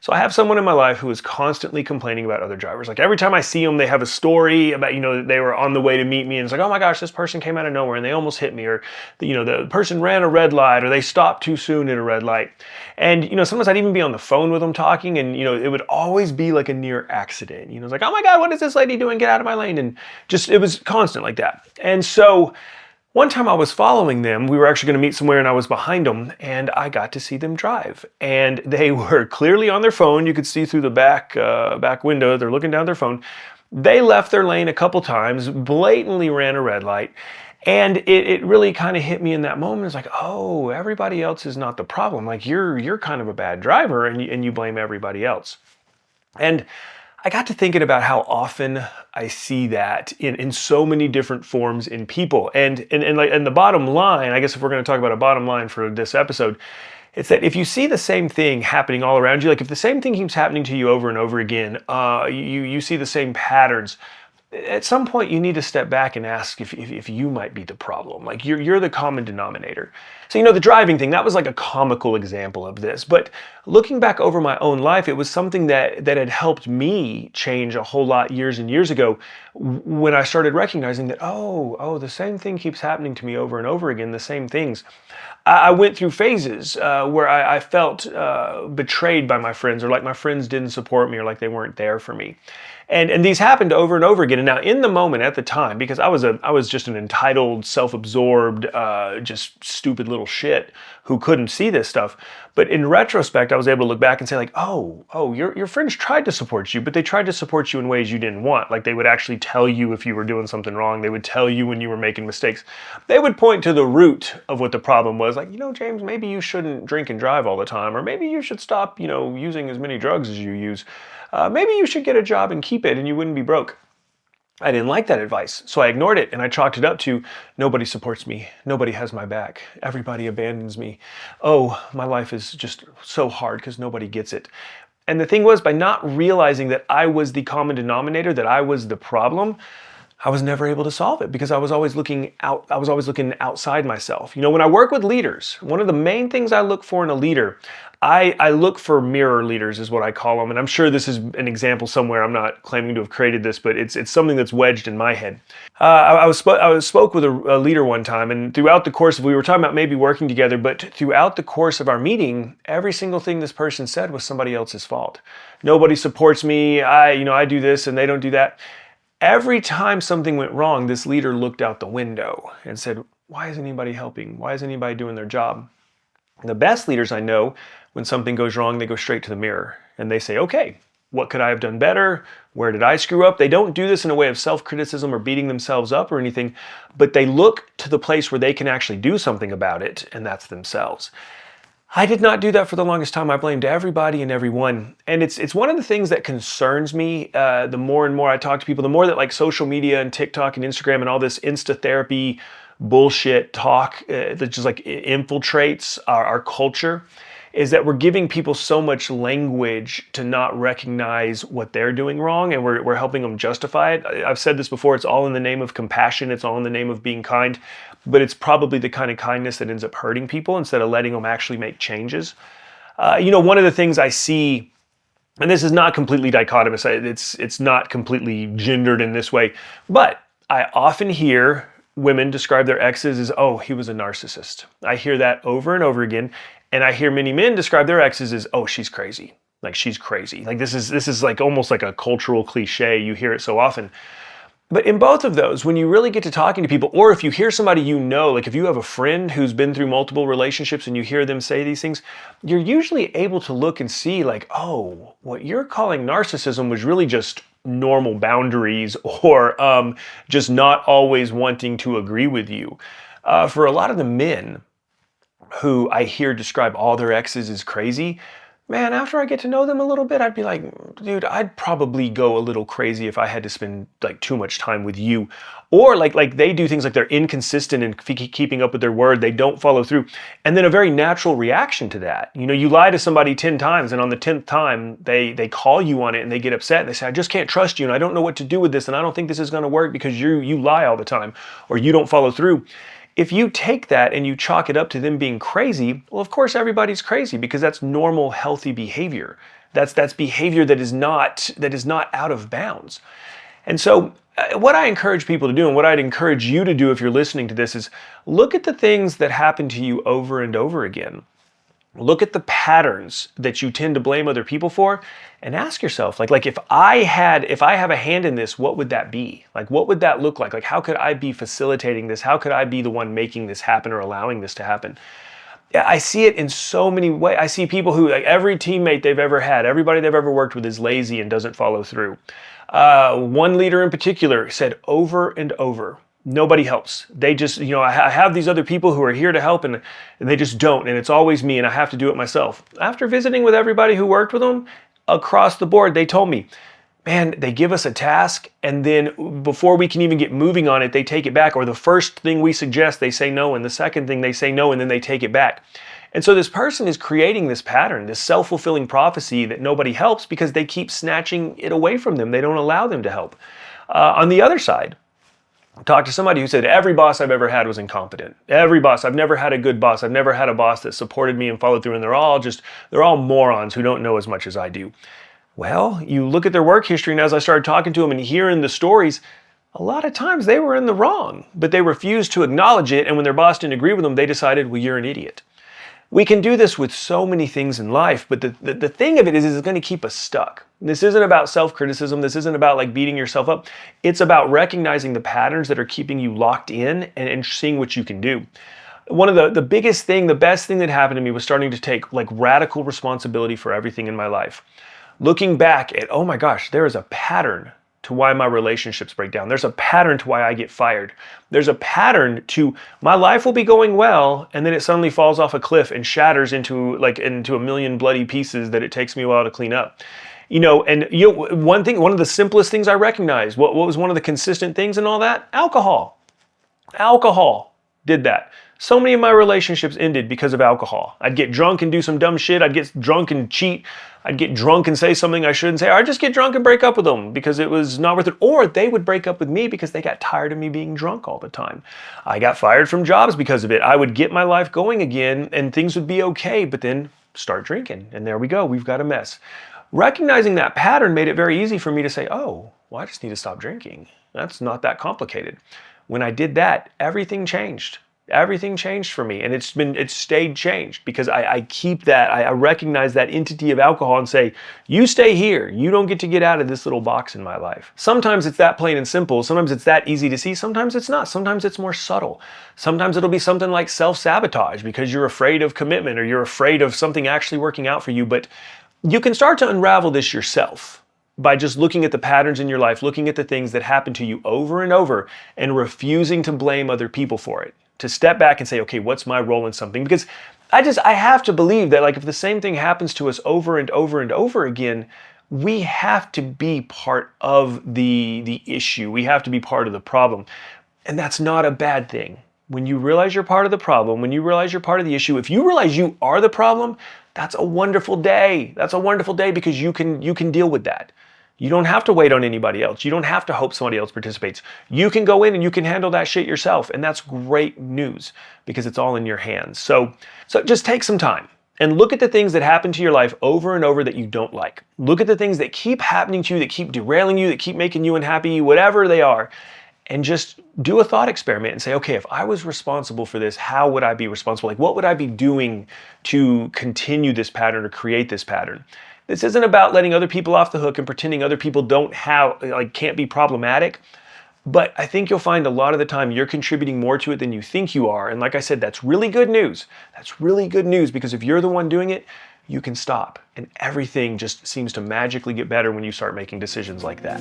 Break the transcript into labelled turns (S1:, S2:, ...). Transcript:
S1: So I have someone in my life who is constantly complaining about other drivers. Like every time I see them, they have a story about, they were on the way to meet me and it's like, oh my gosh, this person came out of nowhere and they almost hit me, or, the person ran a red light or they stopped too soon at a red light. And, sometimes I'd even be on the phone with them talking and, it would always be like a near accident. It's like, oh my God, what is this lady doing? Get out of my lane. And just, it was constant like that. And so one time I was following them, we were actually going to meet somewhere and I was behind them and I got to see them drive. And they were clearly on their phone. You could see through the back window, they're looking down their phone. They left their lane a couple times, blatantly ran a red light. And it really kind of hit me in that moment. It's like, oh, everybody else is not the problem. Like you're kind of a bad driver and you blame everybody else. And I got to thinking about how often I see that in so many different forms in people. And the bottom line, I guess if we're going to talk about a bottom line for this episode, it's that if you see the same thing happening all around you, like if the same thing keeps happening to you over and over again, you see the same patterns, at some point you need to step back and ask if you might be the problem. Like you're the common denominator. So the driving thing, that was like a comical example of this. But looking back over my own life, it was something that had helped me change a whole lot years and years ago when I started recognizing that, the same thing keeps happening to me over and over again, the same things. I went through phases where I felt betrayed by my friends, or like my friends didn't support me, or like they weren't there for me. And these happened over and over again. And now in the moment at the time, because I was just an entitled, self-absorbed, just stupid little shit who couldn't see this stuff. But in retrospect, I was able to look back and say like, your friends tried to support you, but they tried to support you in ways you didn't want. Like they would actually tell you if you were doing something wrong. They would tell you when you were making mistakes. They would point to the root of what the problem was. Like, James, maybe you shouldn't drink and drive all the time, or maybe you should stop, using as many drugs as you use. Maybe you should get a job and keep it and you wouldn't be broke. I didn't like that advice, so I ignored it and I chalked it up to nobody supports me, nobody has my back, everybody abandons me. Oh, my life is just so hard because nobody gets it. And the thing was, by not realizing that I was the common denominator, that I was the problem, I was never able to solve it because I was always looking outside myself. When I work with leaders, one of the main things I look for in a leader, I look for mirror leaders is what I call them. And I'm sure this is an example somewhere. I'm not claiming to have created this, but it's something that's wedged in my head. I spoke with a leader one time, and throughout the course we were talking about maybe working together, but throughout the course of our meeting, every single thing this person said was somebody else's fault. Nobody supports me. I do this and they don't do that. Every time something went wrong, this leader looked out the window and said, why isn't anybody helping? Why isn't anybody doing their job? The best leaders I know, when something goes wrong, they go straight to the mirror and they say, okay, what could I have done better? Where did I screw up? They don't do this in a way of self-criticism or beating themselves up or anything, but they look to the place where they can actually do something about it, and that's themselves. I did not do that for the longest time. I blamed everybody and everyone. And it's one of the things that concerns me. The more and more I talk to people, the more that like social media and TikTok and Instagram and all this Insta therapy bullshit talk that just like infiltrates our culture, is that we're giving people so much language to not recognize what they're doing wrong, and we're helping them justify it. I've said this before, it's all in the name of compassion, it's all in the name of being kind, but it's probably the kind of kindness that ends up hurting people instead of letting them actually make changes. One of the things I see, and this is not completely dichotomous, it's not completely gendered in this way, but I often hear women describe their exes as, oh, he was a narcissist. I hear that over and over again. And I hear many men describe their exes as, oh, she's crazy. Like, she's crazy. Like, this is like almost like a cultural cliche. You hear it so often. But in both of those, when you really get to talking to people, or if you hear somebody like if you have a friend who's been through multiple relationships and you hear them say these things, you're usually able to look and see like, oh, what you're calling narcissism was really just normal boundaries, or just not always wanting to agree with you. For a lot of the men who I hear describe all their exes as crazy, man, after I get to know them a little bit, I'd be like, dude, I'd probably go a little crazy if I had to spend like too much time with you. Or like they do things like they're inconsistent in keeping up with their word. They don't follow through. And then a very natural reaction to that. You lie to somebody 10 times and on the 10th time, they call you on it and they get upset and they say, I just can't trust you and I don't know what to do with this and I don't think this is going to work because you lie all the time or you don't follow through. If you take that and you chalk it up to them being crazy, well, of course, everybody's crazy because that's normal, healthy behavior. That's behavior that is not out of bounds. And so what I encourage people to do, and what I'd encourage you to do if you're listening to this, is look at the things that happen to you over and over again. Look at the patterns that you tend to blame other people for, and ask yourself, like if I have a hand in this, what would that be? Like, what would that look like? Like, how could I be facilitating this? How could I be the one making this happen or allowing this to happen? I see it in so many ways. I see people who, like, every teammate they've ever had, everybody they've ever worked with is lazy and doesn't follow through. One leader in particular said over and over, nobody helps. They just, I have these other people who are here to help, and they just don't. And it's always me, and I have to do it myself. After visiting with everybody who worked with them across the board, they told me, man, they give us a task, and then before we can even get moving on it, they take it back. Or the first thing we suggest, they say no, and the second thing they say no, and then they take it back. And so this person is creating this pattern, this self-fulfilling prophecy that nobody helps because they keep snatching it away from them. They don't allow them to help. On the other side, I talked to somebody who said, every boss I've ever had was incompetent. Every boss, I've never had a good boss. I've never had a boss that supported me and followed through, and they're all morons who don't know as much as I do. Well, you look at their work history, and as I started talking to them and hearing the stories, a lot of times they were in the wrong, but they refused to acknowledge it, and when their boss didn't agree with them, they decided, well, you're an idiot. We can do this with so many things in life, but the thing of it is it's going to keep us stuck. This isn't about self-criticism. This isn't about like beating yourself up. It's about recognizing the patterns that are keeping you locked in and seeing what you can do. One of the biggest thing, the best thing that happened to me was starting to take like radical responsibility for everything in my life. Looking back at, oh my gosh, there is a pattern to why my relationships break down. There's a pattern to why I get fired. There's a pattern to my life will be going well, and then it suddenly falls off a cliff and shatters into a million bloody pieces that it takes me a while to clean up. One of the simplest things I recognized, what was one of the consistent things in all that? Alcohol. Alcohol did that. So many of my relationships ended because of alcohol. I'd get drunk and do some dumb shit. I'd get drunk and cheat. I'd get drunk and say something I shouldn't say. Or I'd just get drunk and break up with them because it was not worth it. Or they would break up with me because they got tired of me being drunk all the time. I got fired from jobs because of it. I would get my life going again and things would be okay, but then start drinking. And there we go. We've got a mess. Recognizing that pattern made it very easy for me to say, oh, well, I just need to stop drinking. That's not that complicated. When I did that, everything changed. Everything changed for me, and it's stayed changed because I keep that, I recognize that entity of alcohol and say, you stay here. You don't get to get out of this little box in my life. Sometimes it's that plain and simple. Sometimes it's that easy to see. Sometimes it's not. Sometimes it's more subtle. Sometimes it'll be something like self-sabotage because you're afraid of commitment or you're afraid of something actually working out for you. But you can start to unravel this yourself by just looking at the patterns in your life, looking at the things that happen to you over and over and refusing to blame other people for it. To step back and say, okay, what's my role in something? Because I have to believe that like if the same thing happens to us over and over and over again, we have to be part of the issue. We have to be part of the problem. And that's not a bad thing. When you realize you're part of the problem, when you realize you're part of the issue, if you realize you are the problem, that's a wonderful day. That's a wonderful day because you can deal with that. You don't have to wait on anybody else. You don't have to hope somebody else participates. You can go in and you can handle that shit yourself. And that's great news because it's all in your hands. So just take some time and look at the things that happen to your life over and over that you don't like. Look at the things that keep happening to you, that keep derailing you, that keep making you unhappy, whatever they are. And just do a thought experiment and say, okay, if I was responsible for this, how would I be responsible? Like, what would I be doing to continue this pattern or create this pattern? This isn't about letting other people off the hook and pretending other people can't be problematic. But I think you'll find a lot of the time you're contributing more to it than you think you are. And like I said, that's really good news. That's really good news because if you're the one doing it, you can stop. And everything just seems to magically get better when you start making decisions like that.